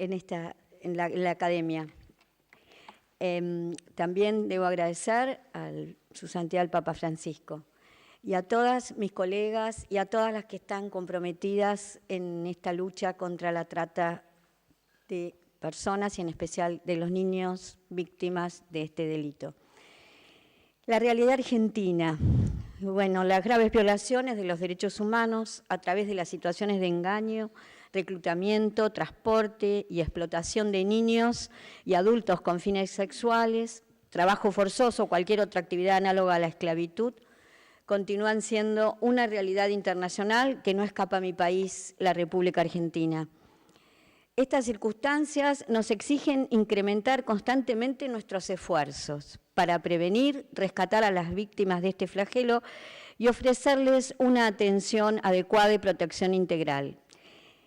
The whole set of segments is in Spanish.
en la academia. También debo agradecer a su santidad el Papa Francisco y a todas mis colegas y a todas las que están comprometidas en esta lucha contra la trata de personas y en especial de los niños víctimas de este delito. La realidad argentina, bueno, las graves violaciones de los derechos humanos a través de las situaciones de engaño, reclutamiento, transporte y explotación de niños y adultos con fines sexuales, trabajo forzoso o cualquier otra actividad análoga a la esclavitud, continúan siendo una realidad internacional que no escapa a mi país, la República Argentina. Estas circunstancias nos exigen incrementar constantemente nuestros esfuerzos para prevenir, rescatar a las víctimas de este flagelo y ofrecerles una atención adecuada y protección integral.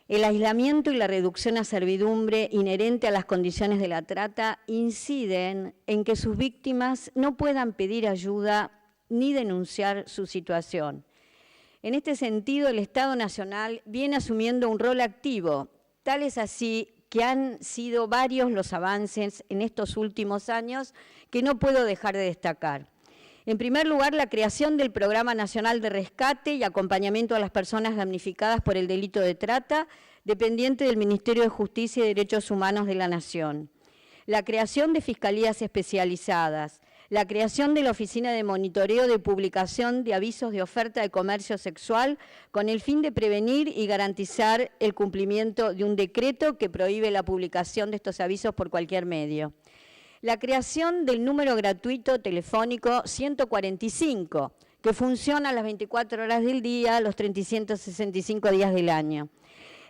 El aislamiento y la reducción a servidumbre inherente a las condiciones de la trata inciden en que sus víctimas no puedan pedir ayuda ni denunciar su situación. En este sentido, el Estado Nacional viene asumiendo un rol activo. Tal es así que han sido varios los avances en estos últimos años que no puedo dejar de destacar. En primer lugar, la creación del Programa Nacional de Rescate y Acompañamiento a las Personas Damnificadas por el Delito de Trata, dependiente del Ministerio de Justicia y Derechos Humanos de la Nación. La creación de fiscalías especializadas, la creación de la Oficina de Monitoreo de Publicación de Avisos de Oferta de Comercio Sexual con el fin de prevenir y garantizar el cumplimiento de un decreto que prohíbe la publicación de estos avisos por cualquier medio. La creación del número gratuito telefónico 145, que funciona a las 24 horas del día, los 365 días del año.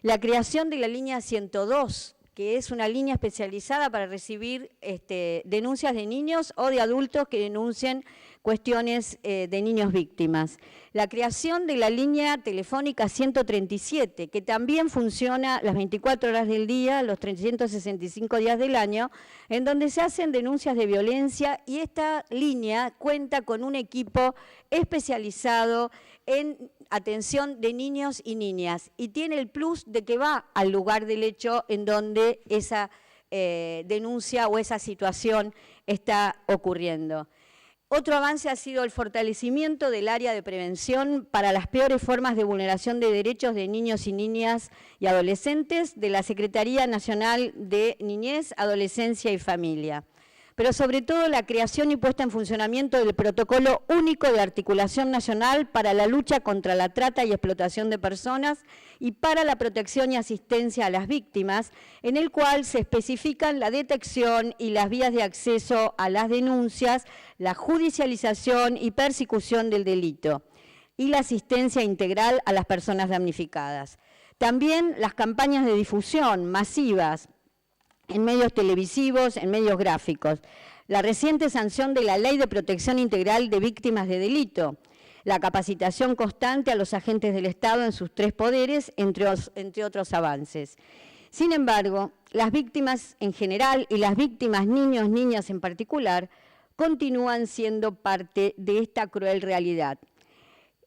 La creación de la línea 102, que es una línea especializada para recibir denuncias de niños o de adultos que denuncien cuestiones de niños víctimas. La creación de la línea telefónica 137, que también funciona las 24 horas del día, los 365 días del año, en donde se hacen denuncias de violencia y esta línea cuenta con un equipo especializado en atención de niños y niñas y tiene el plus de que va al lugar del hecho en donde esa denuncia o esa situación está ocurriendo. Otro avance ha sido el fortalecimiento del área de prevención para las peores formas de vulneración de derechos de niños y niñas y adolescentes de la Secretaría Nacional de Niñez, Adolescencia y Familia. Pero sobre todo la creación y puesta en funcionamiento del Protocolo Único de Articulación Nacional para la lucha contra la trata y explotación de personas y para la protección y asistencia a las víctimas, en el cual se especifican la detección y las vías de acceso a las denuncias, la judicialización y persecución del delito y la asistencia integral a las personas damnificadas. También las campañas de difusión masivas en medios televisivos, en medios gráficos, la reciente sanción de la Ley de Protección Integral de Víctimas de Delito, la capacitación constante a los agentes del Estado en sus tres poderes, entre otros avances. Sin embargo, las víctimas en general y las víctimas niños, niñas en particular, continúan siendo parte de esta cruel realidad.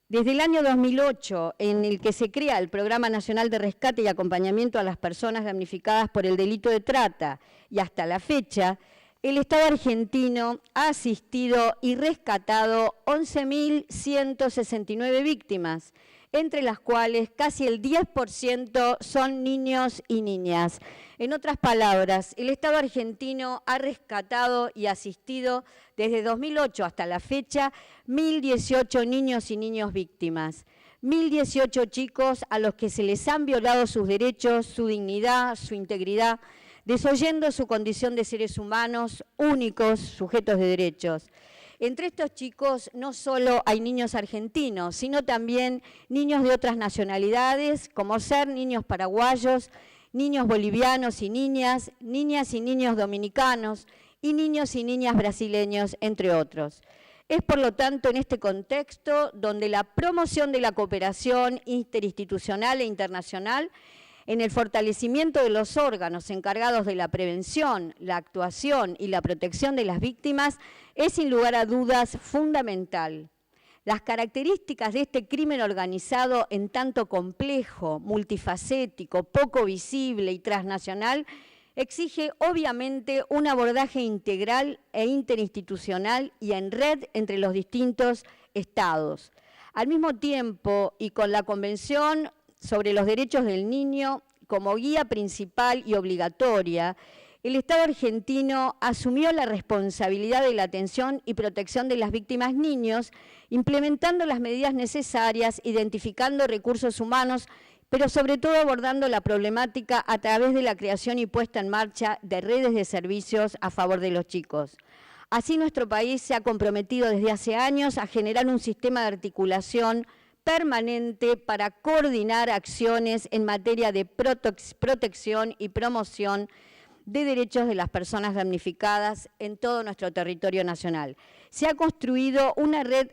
Desde el año 2008, en el que se crea el Programa Nacional de Rescate y Acompañamiento a las Personas Damnificadas por el Delito de Trata, y hasta la fecha, el Estado argentino ha asistido y rescatado 11.169 víctimas, entre las cuales casi el 10% son niños y niñas. En otras palabras, el Estado argentino ha rescatado y asistido desde 2008 hasta la fecha 1.018 niños y niñas víctimas, 1.018 chicos a los que se les han violado sus derechos, su dignidad, su integridad, desoyendo su condición de seres humanos únicos, sujetos de derechos. Entre estos chicos no solo hay niños argentinos, sino también niños de otras nacionalidades, como ser niños paraguayos, niños bolivianos y niñas y niños dominicanos y niñas brasileños, entre otros. Es, por lo tanto, en este contexto donde la promoción de la cooperación interinstitucional e internacional en el fortalecimiento de los órganos encargados de la prevención, la actuación y la protección de las víctimas es sin lugar a dudas fundamental. Las características de este crimen organizado en tanto complejo, multifacético, poco visible y transnacional exige obviamente un abordaje integral e interinstitucional y en red entre los distintos estados. Al mismo tiempo, y con la Convención sobre los Derechos del Niño como guía principal y obligatoria, el Estado argentino asumió la responsabilidad de la atención y protección de las víctimas niños, implementando las medidas necesarias, identificando recursos humanos, pero sobre todo abordando la problemática a través de la creación y puesta en marcha de redes de servicios a favor de los chicos. Así, nuestro país se ha comprometido desde hace años a generar un sistema de articulación permanente para coordinar acciones en materia de protección y promoción de derechos de las personas damnificadas en todo nuestro territorio nacional. Se ha construido una red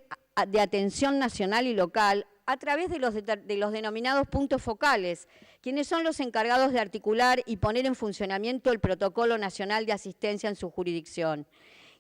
de atención nacional y local a través de los denominados puntos focales, quienes son los encargados de articular y poner en funcionamiento el Protocolo Nacional de Asistencia en su jurisdicción.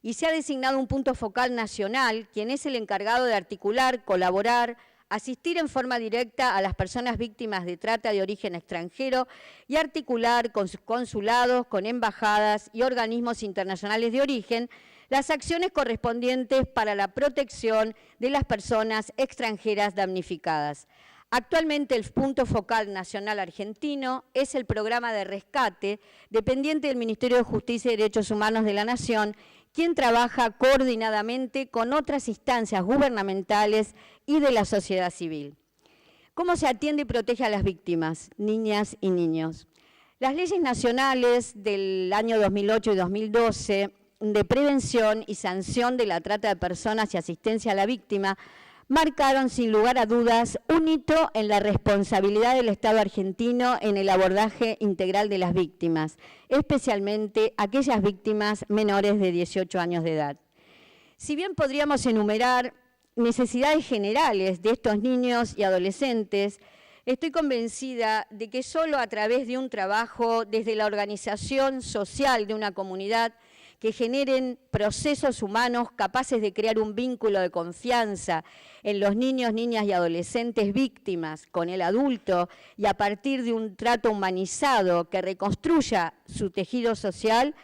Y se ha designado un punto focal nacional, quien es el encargado de articular, colaborar, asistir en forma directa a las personas víctimas de trata de origen extranjero y articular con sus consulados, con embajadas y organismos internacionales de origen las acciones correspondientes para la protección de las personas extranjeras damnificadas. Actualmente el punto focal nacional argentino es el programa de rescate dependiente del Ministerio de Justicia y Derechos Humanos de la Nación, quien trabaja coordinadamente con otras instancias gubernamentales y de la sociedad civil. ¿Cómo se atiende y protege a las víctimas, niñas y niños? Las leyes nacionales del año 2008 y 2012 de prevención y sanción de la trata de personas y asistencia a la víctima marcaron sin lugar a dudas un hito en la responsabilidad del Estado argentino en el abordaje integral de las víctimas, especialmente aquellas víctimas menores de 18 años de edad. Si bien podríamos enumerar necesidades generales de estos niños y adolescentes, estoy convencida de que solo a través de un trabajo desde la organización social de una comunidad que generen procesos humanos capaces de crear un vínculo de confianza en los niños, niñas y adolescentes víctimas con el adulto y a partir de un trato humanizado que reconstruya su tejido social,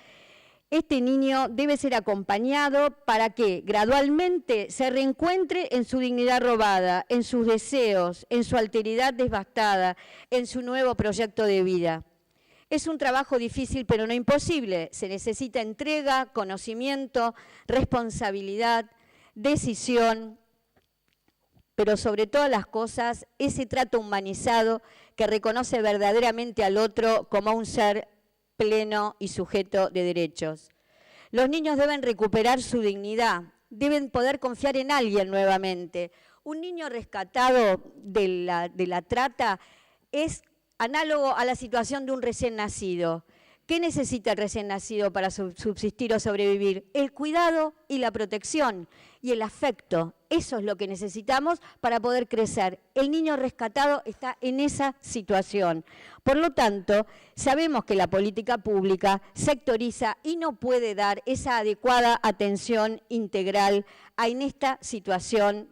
este niño debe ser acompañado para que gradualmente se reencuentre en su dignidad robada, en sus deseos, en su alteridad devastada, en su nuevo proyecto de vida. Es un trabajo difícil, pero no imposible. Se necesita entrega, conocimiento, responsabilidad, decisión, pero sobre todas las cosas, ese trato humanizado que reconoce verdaderamente al otro como un ser pleno y sujeto de derechos. Los niños deben recuperar su dignidad, deben poder confiar en alguien nuevamente. Un niño rescatado de la trata es análogo a la situación de un recién nacido. ¿Qué necesita el recién nacido para subsistir o sobrevivir? El cuidado y la protección y el afecto. Eso es lo que necesitamos para poder crecer. El niño rescatado está en esa situación. Por lo tanto, sabemos que la política pública sectoriza y no puede dar esa adecuada atención integral en esta situación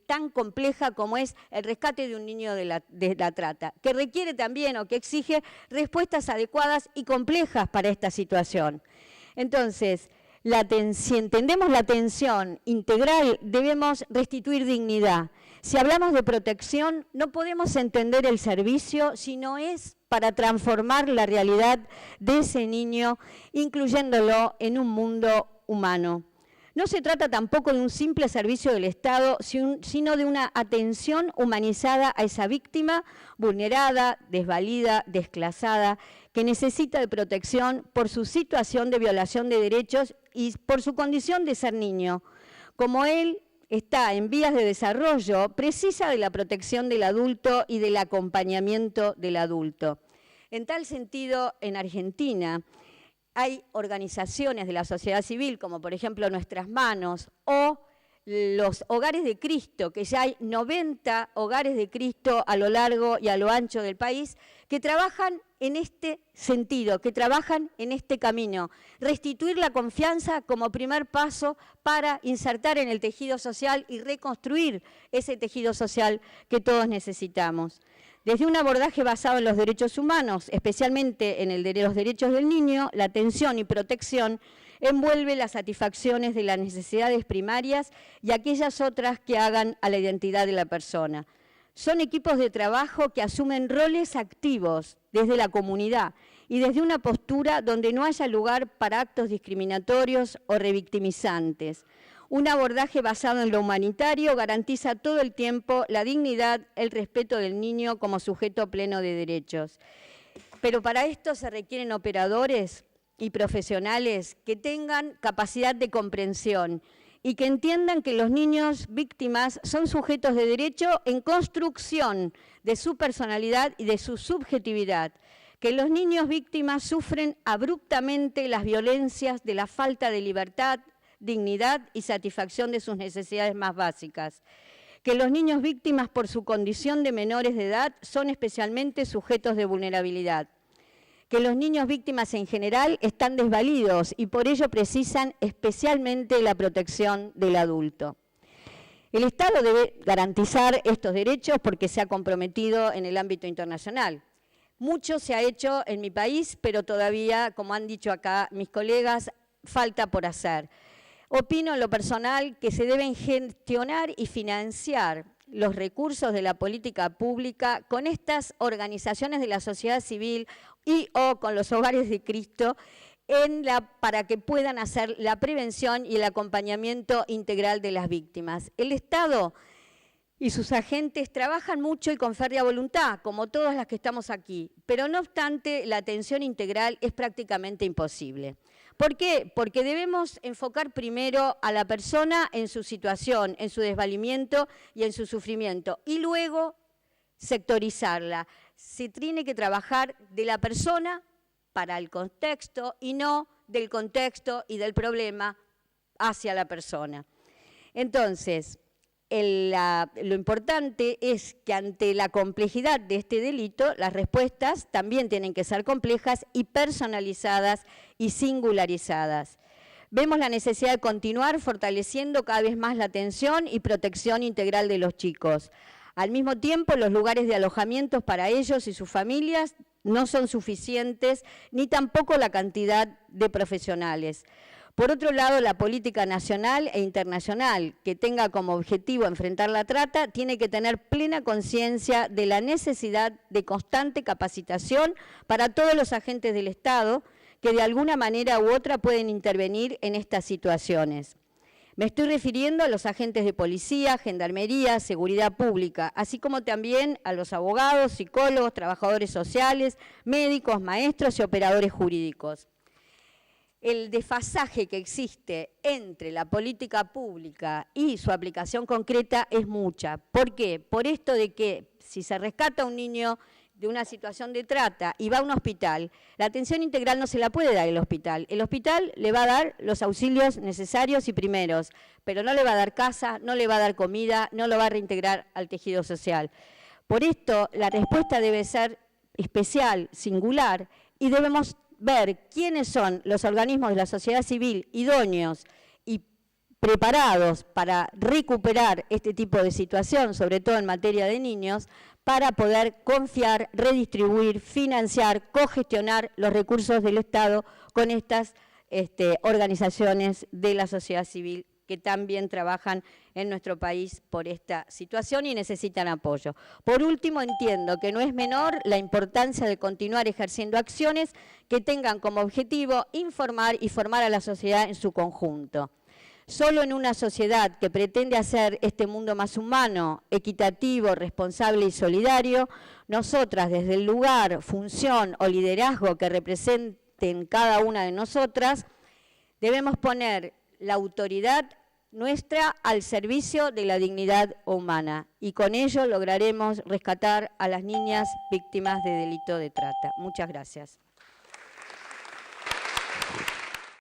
tan compleja como es el rescate de un niño de la trata, que requiere también o que exige respuestas adecuadas y complejas para esta situación. Entonces, si entendemos la atención integral, debemos restituir dignidad. Si hablamos de protección, no podemos entender el servicio si no es para transformar la realidad de ese niño, incluyéndolo en un mundo humano. No se trata tampoco de un simple servicio del Estado, sino de una atención humanizada a esa víctima vulnerada, desvalida, desclasada, que necesita de protección por su situación de violación de derechos y por su condición de ser niño. Como él está en vías de desarrollo, precisa de la protección del adulto y del acompañamiento del adulto. En tal sentido, en Argentina, hay organizaciones de la sociedad civil, como por ejemplo Nuestras Manos, o los Hogares de Cristo, que ya hay 90 Hogares de Cristo a lo largo y a lo ancho del país, que trabajan en este sentido, que trabajan en este camino. Restituir la confianza como primer paso para insertar en el tejido social y reconstruir ese tejido social que todos necesitamos. Desde un abordaje basado en los derechos humanos, especialmente en los derechos del niño, la atención y protección envuelve las satisfacciones de las necesidades primarias y aquellas otras que hagan a la identidad de la persona. Son equipos de trabajo que asumen roles activos desde la comunidad y desde una postura donde no haya lugar para actos discriminatorios o revictimizantes. Un abordaje basado en lo humanitario garantiza todo el tiempo la dignidad, el respeto del niño como sujeto pleno de derechos. Pero para esto se requieren operadores y profesionales que tengan capacidad de comprensión y que entiendan que los niños víctimas son sujetos de derecho en construcción de su personalidad y de su subjetividad, que los niños víctimas sufren abruptamente las violencias de la falta de libertad, dignidad y satisfacción de sus necesidades más básicas, que los niños víctimas por su condición de menores de edad son especialmente sujetos de vulnerabilidad, que los niños víctimas en general están desvalidos y por ello precisan especialmente la protección del adulto. El Estado debe garantizar estos derechos porque se ha comprometido en el ámbito internacional. Mucho se ha hecho en mi país, pero todavía, como han dicho acá mis colegas, falta por hacer. Opino en lo personal que se deben gestionar y financiar los recursos de la política pública con estas organizaciones de la sociedad civil o con los hogares de Cristo para que puedan hacer la prevención y el acompañamiento integral de las víctimas. El Estado y sus agentes trabajan mucho y con férrea voluntad, como todas las que estamos aquí, pero no obstante la atención integral es prácticamente imposible. ¿Por qué? Porque debemos enfocar primero a la persona en su situación, en su desvalimiento y en su sufrimiento, y luego sectorizarla. Se tiene que trabajar de la persona para el contexto y no del contexto y del problema hacia la persona. Entonces, lo importante es que ante la complejidad de este delito, las respuestas también tienen que ser complejas y personalizadas y singularizadas. Vemos la necesidad de continuar fortaleciendo cada vez más la atención y protección integral de los chicos. Al mismo tiempo, los lugares de alojamiento para ellos y sus familias no son suficientes, ni tampoco la cantidad de profesionales. Por otro lado, la política nacional e internacional que tenga como objetivo enfrentar la trata tiene que tener plena conciencia de la necesidad de constante capacitación para todos los agentes del Estado que de alguna manera u otra pueden intervenir en estas situaciones. Me estoy refiriendo a los agentes de policía, gendarmería, seguridad pública, así como también a los abogados, psicólogos, trabajadores sociales, médicos, maestros y operadores jurídicos. El desfasaje que existe entre la política pública y su aplicación concreta es mucha. ¿Por qué? Por esto de que si se rescata a un niño de una situación de trata y va a un hospital, la atención integral no se la puede dar el hospital. El hospital le va a dar los auxilios necesarios y primeros, pero no le va a dar casa, no le va a dar comida, no lo va a reintegrar al tejido social. Por esto, la respuesta debe ser especial, singular, y debemos ver quiénes son los organismos de la sociedad civil idóneos y preparados para recuperar este tipo de situación, sobre todo en materia de niños, para poder confiar, redistribuir, financiar, cogestionar los recursos del Estado con estas organizaciones de la sociedad civil que también trabajan en nuestro país por esta situación y necesitan apoyo. Por último, entiendo que no es menor la importancia de continuar ejerciendo acciones que tengan como objetivo informar y formar a la sociedad en su conjunto. Solo en una sociedad que pretende hacer este mundo más humano, equitativo, responsable y solidario, nosotras desde el lugar, función o liderazgo que representen cada una de nosotras, debemos poner la autoridad nuestra al servicio de la dignidad humana y con ello lograremos rescatar a las niñas víctimas de delito de trata. Muchas gracias.